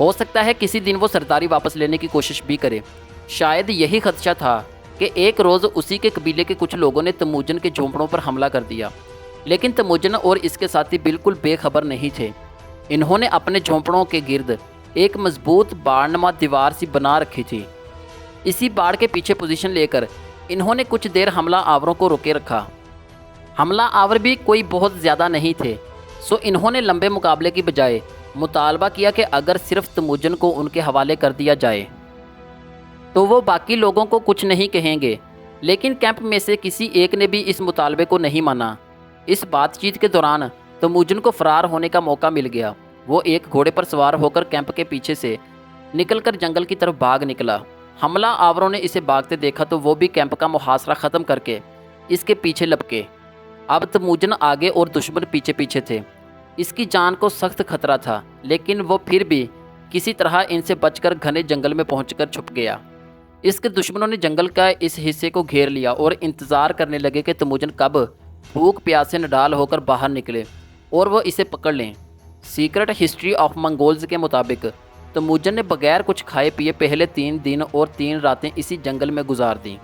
ہو سکتا ہے کسی دن وہ سرداری واپس لینے کی کوشش بھی کرے۔ شاید یہی خدشہ تھا کہ ایک روز اسی کے قبیلے کے کچھ لوگوں نے تموجن کے جھونپڑوں پر حملہ کر دیا، لیکن تموجن اور اس کے ساتھی بالکل بے خبر نہیں تھے۔ انہوں نے اپنے جھونپڑوں کے گرد ایک مضبوط باڑنما دیوار سی بنا رکھی تھی۔ اسی باڑ کے پیچھے پوزیشن لے کر انہوں نے کچھ دیر حملہ آوروں کو روکے رکھا۔ حملہ آور بھی کوئی بہت زیادہ نہیں تھے، سو انہوں نے لمبے مقابلے کی بجائے مطالبہ کیا کہ اگر صرف تموجن کو ان کے حوالے کر دیا جائے تو وہ باقی لوگوں کو کچھ نہیں کہیں گے، لیکن کیمپ میں سے کسی ایک نے بھی اس مطالبے کو نہیں مانا۔ اس بات چیت کے دوران تموجن کو فرار ہونے کا موقع مل گیا۔ وہ ایک گھوڑے پر سوار ہو کر کیمپ کے پیچھے سے نکل کر جنگل کی طرف بھاگ نکلا۔ حملہ آوروں نے اسے بھاگتے دیکھا تو وہ بھی کیمپ کا محاصرہ ختم کر کے اس کے پیچھے لپکے۔ اب تموجن آگے اور دشمن پیچھے پیچھے تھے۔ اس کی جان کو سخت خطرہ تھا، لیکن وہ پھر بھی کسی طرح ان سے بچ کر گھنے جنگل میں پہنچ کر چھپ گیا۔ اس کے دشمنوں نے جنگل کا اس حصے کو گھیر لیا اور انتظار کرنے لگے کہ تموجن کب بھوک پیاس سے نڈال ہو کر باہر نکلے اور وہ اسے پکڑ لیں۔ سیکرٹ ہسٹری آف منگولز کے مطابق تموجن نے بغیر کچھ کھائے پیے پہلے 3 دن اور 3 راتیں اسی جنگل میں گزار دیں۔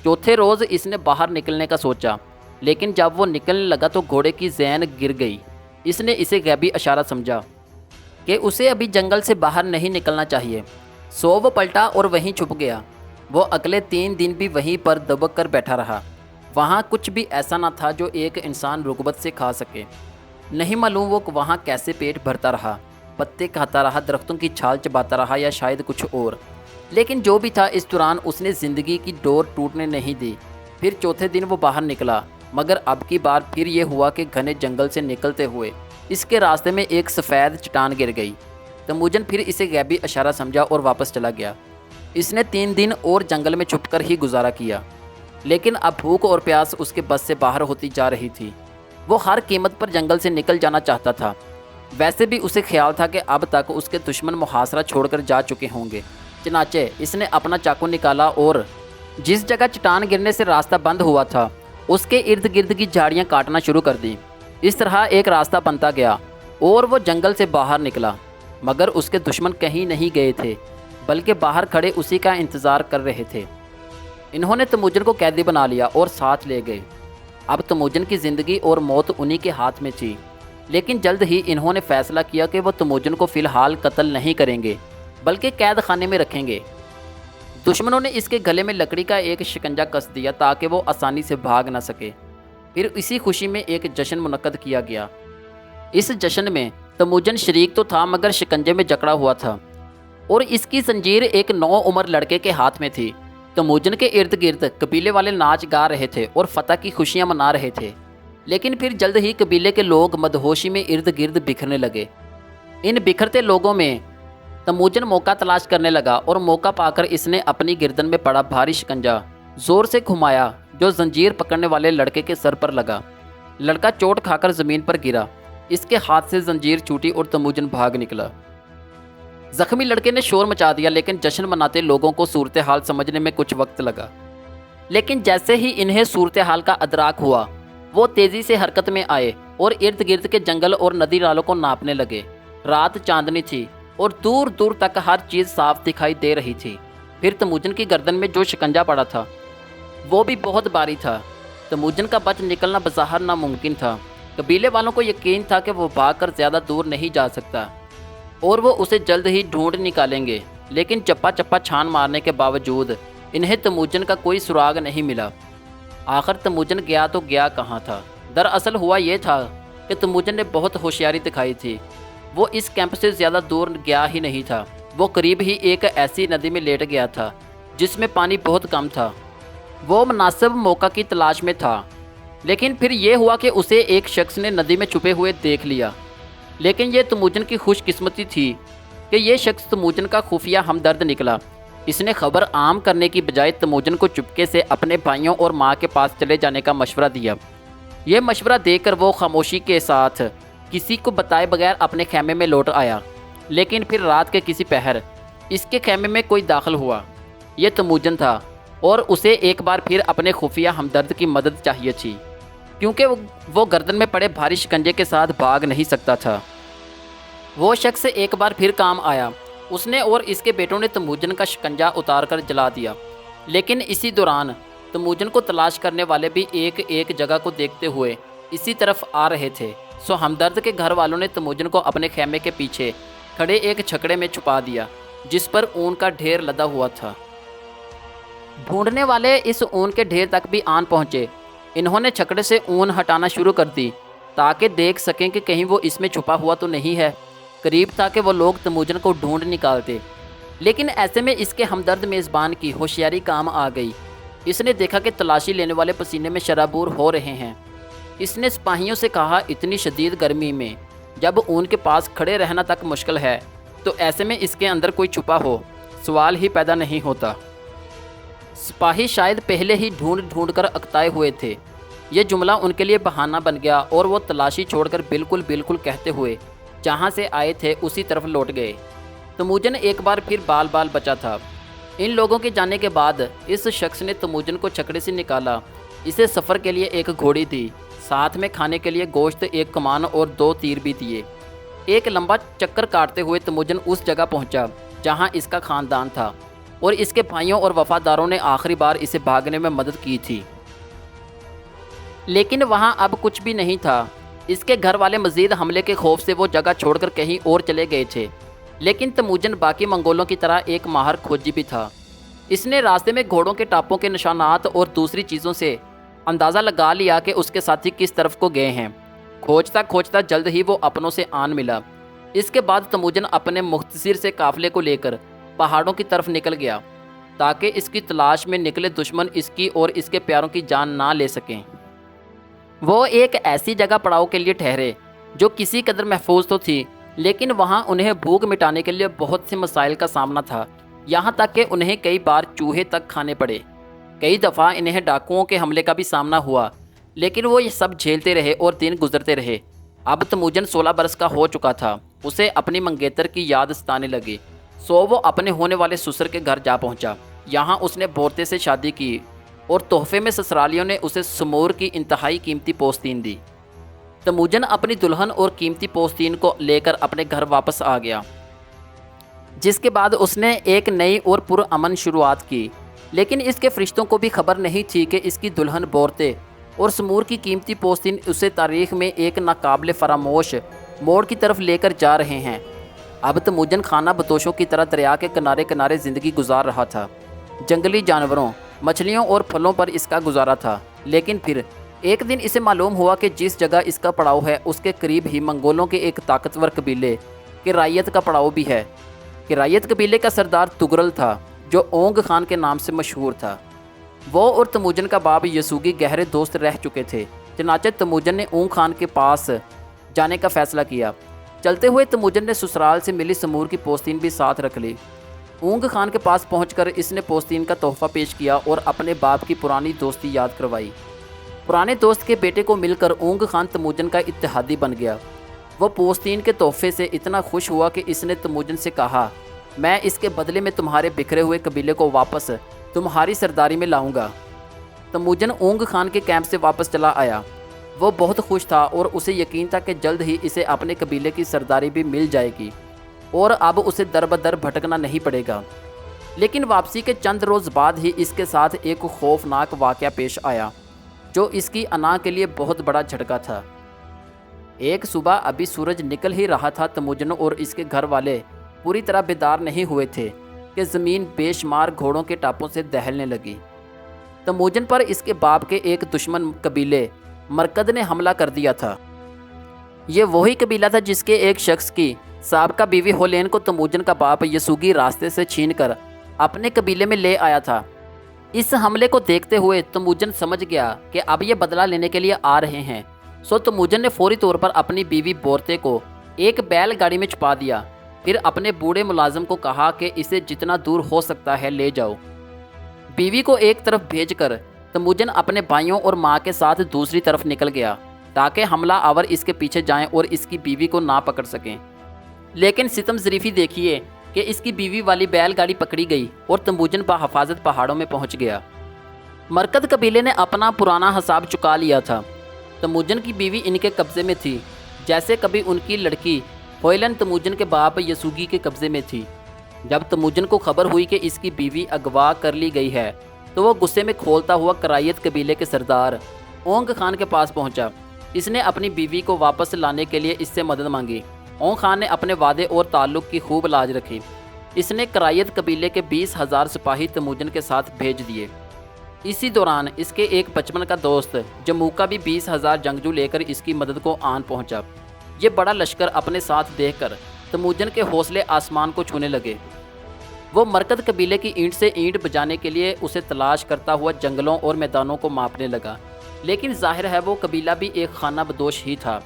چوتھے روز اس نے باہر نکلنے کا سوچا، لیکن جب وہ نکلنے لگا تو گھوڑے کی زین گر گئی۔ اس نے اسے غیبی اشارہ سمجھا کہ اسے ابھی جنگل سے باہر نہیں نکلنا چاہیے، سو وہ پلٹا اور وہیں چھپ گیا۔ وہ اگلے 3 دن بھی وہیں پر دبک کر بیٹھا رہا۔ وہاں کچھ بھی ایسا نہ تھا جو ایک انسان رغبت سے کھا سکے۔ نہیں معلوم وہ وہاں کیسے پیٹ بھرتا رہا، پتے کھاتا رہا، درختوں کی چھال چباتا رہا یا شاید کچھ اور، لیکن جو بھی تھا اس دوران اس نے زندگی کی ڈور ٹوٹنے نہیں دی۔ پھر چوتھے دن وہ باہر نکلا، مگر اب کی بار پھر یہ ہوا کہ گھنے جنگل سے نکلتے ہوئے اس کے راستے میں ایک سفید چٹان گر گئی۔ تموجن پھر اسے غیبی اشارہ سمجھا اور واپس چلا گیا۔ اس نے 3 دن اور جنگل میں چھپ کر ہی گزارا کیا، لیکن اب بھوک اور پیاس اس کے بس سے باہر ہوتی جا رہی تھی۔ وہ ہر قیمت پر جنگل سے نکل جانا چاہتا تھا۔ ویسے بھی اسے خیال تھا کہ اب تک اس کے دشمن محاصرہ چھوڑ کر جا چکے ہوں گے۔ چنانچہ اس نے اپنا چاقو نکالا اور جس جگہ چٹان گرنے سے راستہ بند ہوا تھا اس کے ارد گرد کی جھاڑیاں کاٹنا شروع کر دیں۔ اس طرح ایک راستہ بنتا گیا اور وہ جنگل سے باہر نکلا، مگر اس کے دشمن کہیں نہیں گئے تھے، بلکہ باہر کھڑے اسی کا انتظار کر رہے تھے۔ انہوں نے تموجن کو قیدی بنا لیا اور ساتھ لے گئے۔ اب تموجن کی زندگی اور موت انہی کے ہاتھ میں تھی، لیکن جلد ہی انہوں نے فیصلہ کیا کہ وہ تموجن کو فی الحال قتل نہیں کریں گے، بلکہ قید خانے میں رکھیں گے۔ دشمنوں نے اس کے گلے میں لکڑی کا ایک شکنجا کس دیا تاکہ وہ آسانی سے بھاگ نہ سکے۔ پھر اسی خوشی میں ایک جشن منعقد کیا گیا۔ اس جشن میں تموجن شریک تو تھا مگر شکنجے میں جکڑا ہوا تھا، اور اس کی زنجیر ایک نوعمر لڑکے کے ہاتھ میں تھی۔ تموجن کے ارد گرد قبیلے والے ناچ گا رہے تھے اور فتح کی خوشیاں منا رہے تھے، لیکن پھر جلد ہی قبیلے کے لوگ مدہوشی میں ارد گرد بکھرنے لگے۔ ان بکھرتے لوگوں میں تموجن موقع تلاش کرنے لگا اور موقع پا کر اس نے اپنی گردن میں پڑا بھاری شکنجا زور سے گھمایا جو زنجیر پکڑنے والے لڑکے کے سر پر لگا۔ لڑکا چوٹ کھا کر زمین پر گرا، اس کے ہاتھ سے زنجیر چھوٹی اور تموجن بھاگ نکلا۔ زخمی لڑکے نے شور مچا دیا، لیکن جشن مناتے لوگوں کو صورتحال سمجھنے میں کچھ وقت لگا۔ لیکن جیسے ہی انہیں صورتحال کا ادراک ہوا وہ تیزی سے حرکت میں آئے اور ارد گرد کے جنگل اور ندی نالوں کو ناپنے لگے۔ رات چاندنی تھی اور دور دور تک ہر چیز صاف دکھائی دے رہی تھی۔ پھر تموجن کی گردن میں جو شکنجا پڑا تھا وہ بھی بہت بھاری تھا۔ تموجن کا بچ نکلنا بظاہر ناممکن تھا۔ قبیلے والوں کو یقین تھا کہ وہ بھاگ کر زیادہ دور نہیں جا سکتا اور وہ اسے جلد ہی ڈھونڈ نکالیں گے، لیکن چپا چپا چھان مارنے کے باوجود انہیں تموجن کا کوئی سراغ نہیں ملا۔ آخر تموجن گیا تو گیا کہاں تھا؟ دراصل ہوا یہ تھا کہ تموجن نے بہت ہوشیاری دکھائی تھی۔ وہ اس کیمپ سے زیادہ دور گیا ہی نہیں تھا۔ وہ قریب ہی ایک ایسی ندی میں لیٹ گیا تھا جس میں پانی بہت کم تھا۔ وہ مناسب موقع کی تلاش میں تھا، لیکن پھر یہ ہوا کہ اسے ایک شخص نے ندی میں چھپے ہوئے دیکھ لیا۔ لیکن یہ تموجن کی خوش قسمتی تھی کہ یہ شخص تموجن کا خفیہ ہمدرد نکلا۔ اس نے خبر عام کرنے کی بجائے تموجن کو چپکے سے اپنے بھائیوں اور ماں کے پاس چلے جانے کا مشورہ دیا۔ یہ مشورہ دے کر وہ خاموشی کے ساتھ کسی کو بتائے بغیر اپنے خیمے میں لوٹ آیا، لیکن پھر رات کے کسی پہر اس کے خیمے میں کوئی داخل ہوا۔ یہ تموجن تھا اور اسے ایک بار پھر اپنے خفیہ ہمدرد کی مدد چاہیے تھی، کیونکہ وہ گردن میں پڑے بھاری شکنجے کے ساتھ بھاگ نہیں سکتا تھا۔ وہ شخص ایک بار پھر کام آیا۔ اس نے اور اس کے بیٹوں نے تموجن کا شکنجہ اتار کر جلا دیا، لیکن اسی دوران تموجن کو تلاش کرنے والے بھی ایک ایک جگہ کو دیکھتے ہوئے اسی طرف آ رہے تھے۔ سو ہمدرد کے گھر والوں نے تموجن کو اپنے خیمے کے پیچھے کھڑے ایک چھکڑے میں چھپا دیا جس پر اون کا ڈھیر لدا ہوا تھا۔ ڈھونڈنے والے اس اون کے ڈھیر تک بھی آن پہنچے۔ انہوں نے چھکڑے سے اون ہٹانا شروع کر دی تاکہ دیکھ سکیں کہ کہیں وہ اس میں چھپا ہوا تو نہیں ہے۔ قریب تھا کہ وہ لوگ تموجن کو ڈھونڈ نکالتے، لیکن ایسے میں اس کے ہمدرد میزبان کی ہوشیاری کام آ گئی۔ اس نے دیکھا کہ تلاشی لینے والے پسینے میں شرابور ہو رہے ہیں۔ اس نے سپاہیوں سے کہا، اتنی شدید گرمی میں جب اون کے پاس کھڑے رہنا تک مشکل ہے تو ایسے میں اس کے اندر کوئی چھپا ہو، سوال ہی پیدا نہیں ہوتا۔ سپاہی شاید پہلے ہی ڈھونڈ ڈھونڈ کر اکتائے ہوئے تھے۔ یہ جملہ ان کے لیے بہانہ بن گیا اور وہ تلاشی چھوڑ کر بالکل کہتے ہوئے جہاں سے آئے تھے اسی طرف لوٹ گئے۔ تموجن ایک بار پھر بال بچا تھا۔ ان لوگوں کے جانے کے بعد اس شخص نے تموجن کو چھکڑے سے نکالا۔ اسے سفر کے لیے ایک گھوڑی دی، ساتھ میں کھانے کے لیے گوشت، ایک کمان اور 2 تیر بھی دیے۔ ایک لمبا چکر کاٹتے ہوئے تموجن اس جگہ پہنچا جہاں اس کا خاندان تھا اور اس کے بھائیوں اور وفاداروں نے آخری بار اسے بھاگنے میں مدد کی تھی۔ لیکن وہاں اب کچھ بھی نہیں تھا۔ اس کے گھر والے مزید حملے کے خوف سے وہ جگہ چھوڑ کر کہیں اور چلے گئے تھے، لیکن تموجن باقی منگولوں کی طرح ایک ماہر کھوجی بھی تھا۔ اس نے راستے میں گھوڑوں کے ٹاپوں کے نشانات اور دوسری چیزوں سے اندازہ لگا لیا کہ اس کے ساتھی کس طرف کو گئے ہیں۔ کھوجتا جلد ہی وہ اپنوں سے آن ملا۔ اس کے بعد تموجن اپنے مختصر سے قافلے کو لے کر پہاڑوں کی طرف نکل گیا تاکہ اس کی تلاش میں نکلے دشمن اس کی اور اس کے پیاروں کی جان نہ لے سکیں۔ وہ ایک ایسی جگہ پڑاؤ کے لیے ٹھہرے جو کسی قدر محفوظ تو تھی، لیکن وہاں انہیں بھوک مٹانے کے لیے بہت سے مسائل کا سامنا تھا، یہاں تک کہ انہیں کئی بار چوہے تک کھانے پڑے۔ کئی دفعہ انہیں ڈاکوؤں کے حملے کا بھی سامنا ہوا، لیکن وہ یہ سب جھیلتے رہے اور دن گزرتے رہے۔ اب تموجن 16 برس کا ہو چکا تھا۔ اسے اپنی منگیتر کی یاد ستانے لگی، سو وہ اپنے ہونے والے سسر کے گھر جا پہنچا۔ یہاں اس نے بورتے سے شادی کی اور تحفے میں سسرالیوں نے اسے سمور کی انتہائی قیمتی پوستین دی۔ تموجن اپنی دلہن اور قیمتی پوستین کو لے کر اپنے گھر واپس آ گیا، جس کے بعد اس نے ایک نئی اور پرامن شروعات کی۔ لیکن اس کے فرشتوں کو بھی خبر نہیں تھی کہ اس کی دلہن بورتے اور سمور کی قیمتی پوستین اسے تاریخ میں ایک ناقابل فراموش موڑ کی طرف لے کر جا رہے ہیں۔ اب تموجن خانہ بدوشوں کی طرح دریا کے کنارے زندگی گزار رہا تھا۔ جنگلی جانوروں، مچھلیوں اور پھلوں پر اس کا گزارا تھا۔ لیکن پھر ایک دن اسے معلوم ہوا کہ جس جگہ اس کا پڑاؤ ہے اس کے قریب ہی منگولوں کے ایک طاقتور قبیلے کرائیت کا پڑاؤ بھی ہے۔ کرائیت قبیلے کا سردار تغرل تھا جو اونگ خان کے نام سے مشہور تھا۔ وہ اور تموجن کا باپ یسوگی گہرے دوست رہ چکے تھے، چنانچہ تموجن نے اونگ خان کے پاس جانے کا فیصلہ کیا۔ چلتے ہوئے تموجن نے سسرال سے ملی سمور کی پوستین بھی ساتھ رکھ لی۔ اونگ خان کے پاس پہنچ کر اس نے پوستین کا تحفہ پیش کیا اور اپنے باپ کی پرانی دوستی یاد کروائی۔ پرانے دوست کے بیٹے کو مل کر اونگ خان تموجن کا اتحادی بن گیا۔ وہ پوستین کے تحفے سے اتنا خوش ہوا کہ اس نے تموجن سے کہا، میں اس کے بدلے میں تمہارے بکھرے ہوئے قبیلے کو واپس تمہاری سرداری میں لاؤں گا۔ تموجن اونگ خان کے کیمپ سے واپس چلا آیا۔ وہ بہت خوش تھا اور اسے یقین تھا کہ جلد ہی اسے اپنے قبیلے کی سرداری بھی مل جائے گی اور اب اسے در بدر بھٹکنا نہیں پڑے گا۔ لیکن واپسی کے چند روز بعد ہی اس کے ساتھ ایک خوفناک واقعہ پیش آیا جو اس کی انا کے لیے بہت بڑا جھٹکا تھا۔ ایک صبح ابھی سورج نکل ہی رہا تھا، تموجن اور اس کے گھر والے پوری طرح بیدار نہیں ہوئے تھے کہ زمین بے شمار گھوڑوں کے ٹاپوں سے دہلنے لگی۔ تموجن پر اس کے باپ کے ایک دشمن قبیلے مرکد نے حملہ کر دیا تھا۔ یہ وہی قبیلہ تھا جس کے ایک شخص کی سابقہ بیوی ہولین کو تموجن کا باپ یسوگی راستے سے چھین کر اپنے قبیلے میں لے آیا تھا۔ اس حملے کو دیکھتے ہوئے تموجن سمجھ گیا کہ اب یہ بدلہ لینے کے لیے آ رہے ہیں، سو تموجن نے فوری طور پر اپنی بیوی بورتے کو ایک بیل گاڑی میں چھپا دیا، پھر اپنے بوڑھے ملازم کو کہا کہ اسے جتنا دور ہو سکتا ہے لے جاؤ۔ بیوی کو ایک طرف بھیج کر تموجن اپنے بھائیوں اور ماں کے ساتھ دوسری طرف نکل گیا تاکہ حملہ آور اس کے پیچھے جائیں اور اس کی بیوی کو نہ پکڑ سکیں۔ لیکن ستم ظریفی دیکھیے کہ اس کی بیوی والی بیل گاڑی پکڑی گئی اور تموجن بحفاظت پہاڑوں میں پہنچ گیا۔ مرکد قبیلے نے اپنا پرانا حساب چکا لیا تھا۔ تموجن کی بیوی ان کے قبضے میں تھی، جیسے کبھی ان کی لڑکی ہوئلن تموجن کے باپ یسوگی کے قبضے میں تھی۔ جب تموجن کو خبر ہوئی کہ اس کی بیوی اغوا کر لی گئی ہے تو وہ غصے میں کھولتا ہوا کرائیت قبیلے کے سردار اونگ خان کے پاس پہنچا۔ اس نے اپنی بیوی کو واپس لانے کے لیے اس سے مدد مانگی۔ اونگ خان نے اپنے وعدے اور تعلق کی خوب لاج رکھی۔ اس نے کرائیت قبیلے کے 20,000 سپاہی تموجن کے ساتھ بھیج دیے۔ اسی دوران اس کے ایک بچپن کا دوست جموکا بھی 20,000 جنگجو لے کر اس کی مدد کو آن پہنچا۔ یہ بڑا لشکر اپنے ساتھ دیکھ کر تموجن کے حوصلے آسمان کو چھونے لگے۔ وہ مرکد قبیلے کی اینٹ سے اینٹ بجانے کے لیے اسے تلاش کرتا ہوا جنگلوں اور میدانوں کو ماپنے لگا، لیکن ظاہر ہے وہ قبیلہ بھی ایک خانہ بدوش ہی تھا،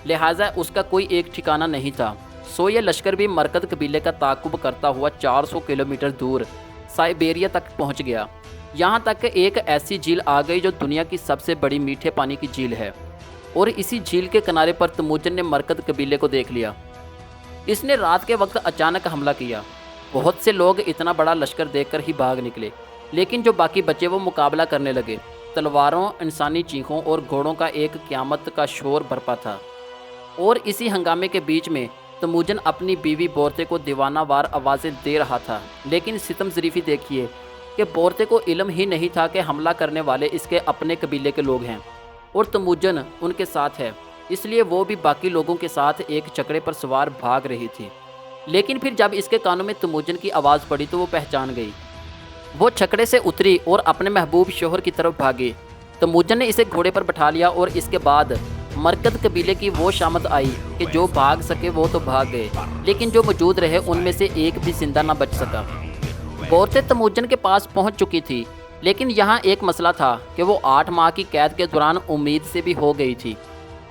لہٰذا اس کا کوئی ایک ٹھکانہ نہیں تھا۔ سو یہ لشکر بھی مرکد قبیلے کا تعاقب کرتا ہوا 400 کلومیٹر دور سائبیریا تک پہنچ گیا، یہاں تک کہ ایک ایسی جھیل آ گئی جو دنیا کی سب سے بڑی میٹھے پانی کی جھیل ہے، اور اسی جھیل کے کنارے پر تموجن نے مرکد قبیلے کو دیکھ لیا۔ اس نے رات کے وقت اچانک حملہ کیا۔ بہت سے لوگ اتنا بڑا لشکر دیکھ کر ہی بھاگ نکلے، لیکن جو باقی بچے وہ مقابلہ کرنے لگے۔ تلواروں، انسانی چیخوں اور گھوڑوں کا ایک قیامت کا شور برپا تھا، اور اسی ہنگامے کے بیچ میں تموجن اپنی بیوی بورتے کو دیوانہ وار آوازیں دے رہا تھا۔ لیکن ستم ظریفی دیکھیے کہ بورتے کو علم ہی نہیں تھا کہ حملہ کرنے والے اس کے اپنے قبیلے کے لوگ ہیں اور تموجن ان کے ساتھ ہے، اس لیے وہ بھی باقی لوگوں کے ساتھ ایک چکڑے پر سوار بھاگ رہی تھی۔ لیکن پھر جب اس کے کانوں میں تموجن کی آواز پڑی تو وہ پہچان گئی۔ وہ چھکڑے سے اتری اور اپنے محبوب شوہر کی طرف بھاگی۔ تموجن نے اسے گھوڑے پر بٹھا لیا اور اس کے بعد مرکد قبیلے کی وہ شامت آئی کہ جو بھاگ سکے وہ تو بھاگ گئے، لیکن جو موجود رہے ان میں سے ایک بھی زندہ نہ بچ سکا۔ عورتیں تموجن کے پاس پہنچ چکی تھی، لیکن یہاں ایک مسئلہ تھا کہ وہ 8 ماہ کی قید کے دوران امید سے بھی ہو گئی تھی۔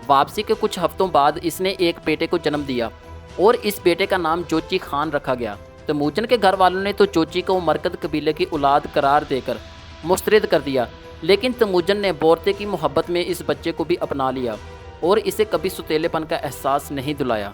واپسی کے کچھ ہفتوں بعد اس نے ایک بیٹے کو جنم دیا اور اس بیٹے کا نام چوچی خان رکھا گیا۔ تموجن کے گھر والوں نے تو چوچی کو مرکد قبیلے کی اولاد قرار دے کر مسترد کر دیا، لیکن تموجن نے بورتے کی محبت میں اس بچے کو بھی اپنا لیا اور اسے کبھی ستیلے پن کا احساس نہیں دلایا۔